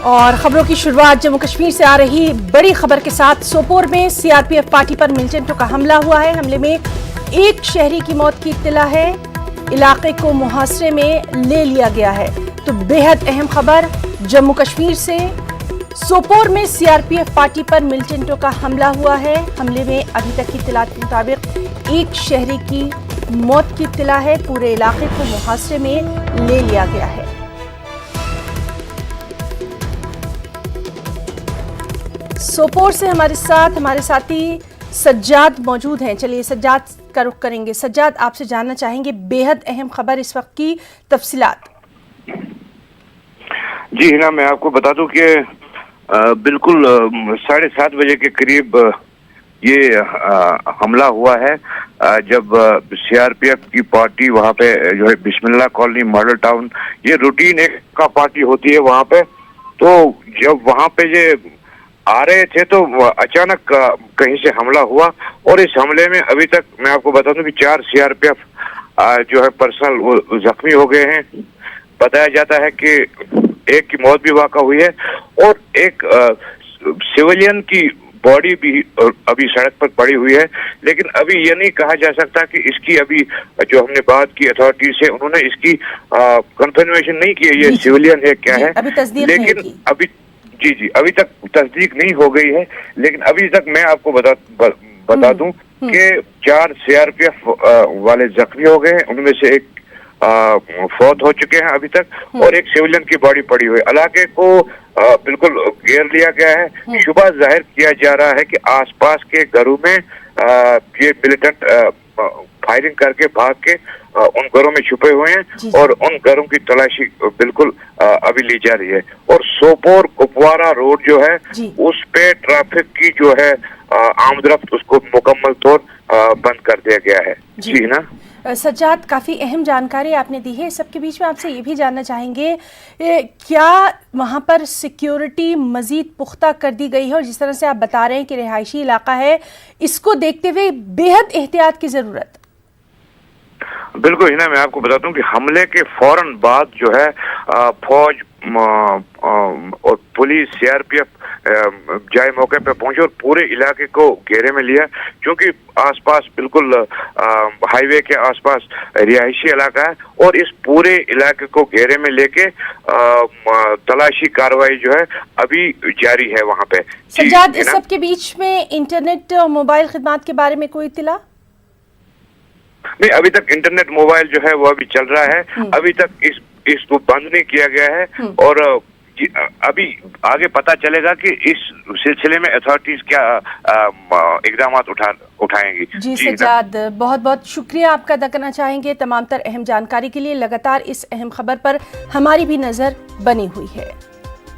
اور خبروں کی شروعات جموں کشمیر سے آ رہی بڑی خبر کے ساتھ سوپور میں C R P F party پر ملیٹنٹوں کا حملہ ہوا ہے۔ حملے میں ایک شہری کی موت کی اطلاع ہے، علاقے کو محاصرے میں لے لیا گیا ہے۔ تو بے حد اہم خبر جموں کشمیر سے، سوپور میں C R P F party پر ملیٹنٹوں کا حملہ ہوا ہے۔ حملے میں ابھی تک کی اطلاعات کے مطابق ایک شہری کی موت کی اطلاع ہے، پورے علاقے کو محاصرے میں لے لیا گیا ہے۔ سوپور سے ہمارے ساتھی سجاد موجود ہیں۔ چلیے سجاد کا رخ کریں گے۔ سجاد، آپ سے جاننا چاہیں گے بے حد اہم خبر اس وقت کی تفصیلات۔ جی ہنا، میں آپ کو بتا دوں کہ بالکل 7:30 بجے کے قریب یہ حملہ ہوا ہے، جب سی آر پی ایف کی پارٹی وہاں پہ جو ہے بسم اللہ کالونی ماڈل ٹاؤن، یہ روٹین ایک کا پارٹی ہوتی ہے وہاں پہ، تو جب وہاں پہ یہ آ رہے تھے تو اچانک کہیں سے حملہ ہوا، اور اس حملے میں ابھی تک میں آپ کو بتا دوں کہ 4 سی آر پی ایف جو ہے پرسنل وہ زخمی ہو گئے ہیں۔ بتایا جاتا ہے کہ ایک کی موت بھی واقع ہوئی ہے، اور ایک سویلین کی باڈی بھی ابھی سڑک پر پڑی ہوئی ہے، لیکن ابھی یہ نہیں کہا جا سکتا کہ اس کی ابھی جو ہم نے بات کی اتھارٹی سے، انہوں نے اس کی کنفرمیشن نہیں کی یہ سویلین ہے کیا ہے، لیکن ابھی تک تصدیق نہیں ہو گئی ہے۔ لیکن ابھی تک میں آپ کو بتا دوں کہ 4 سی آر پی ایف والے زخمی ہو گئے ہیں، ان میں سے ایک فوت ہو چکے ہیں ابھی تک، اور ایک سویلین کی باڈی پڑی ہوئی ہے۔ علاقے کو بالکل گھیر لیا گیا ہے۔ شبہ ظاہر کیا جا رہا ہے کہ آس پاس کے گھروں میں یہ ملیٹنٹ فائرنگ کر کے بھاگ کے ان گھروں میں چھپے ہوئے ہیں، اور ان گھروں کی تلاشی بالکل ابھی لی جا رہی ہے۔ اور سوپور کپوارہ روڈ جو ہے اس پہ ٹریفک کی جو ہے آمد رفت اس کو مکمل طور بند کر دیا گیا ہے۔ جی نا سجاد، کافی اہم جانکاری آپ نے دی ہے۔ اس سب کے بیچ میں آپ سے یہ بھی جاننا چاہیں گے کیا وہاں پر سیکیورٹی مزید پختہ کر دی گئی ہے، اور جس طرح سے آپ بتا رہے ہیں کہ رہائشی علاقہ ہے، اس کو دیکھتے ہوئے بے حد احتیاط کی ضرورت؟ بالکل ہنا، میں آپ کو بتاتا ہوں کہ حملے کے فوراً بعد جو ہے فوج اور police C R P F جائے موقع پہ پہنچے اور پورے علاقے کو گھیرے میں لیا، کیونکہ آس پاس بالکل ہائی وے کے آس پاس رہائشی علاقہ ہے، اور اس پورے علاقے کو گھیرے میں لے کے تلاشی کارروائی جو ہے ابھی جاری ہے وہاں پہ۔ سجاد، اس سب کے بیچ میں انٹرنیٹ اور موبائل خدمات کے بارے میں کوئی اطلاع؟ نہیں، ابھی تک انٹرنیٹ موبائل جو ہے وہ ابھی چل رہا ہے، ابھی تک اس کو بند نہیں کیا گیا ہے، اور ابھی آگے پتہ چلے گا کہ اس سلسلے میں اتھارٹیز کیا اقدامات اٹھائیں گی۔ جی سجاد، بہت بہت شکریہ آپ کا ادا کرنا چاہیں گے تمام تر اہم جانکاری کے لیے۔ لگاتار اس اہم خبر پر ہماری بھی نظر بنی ہوئی ہے۔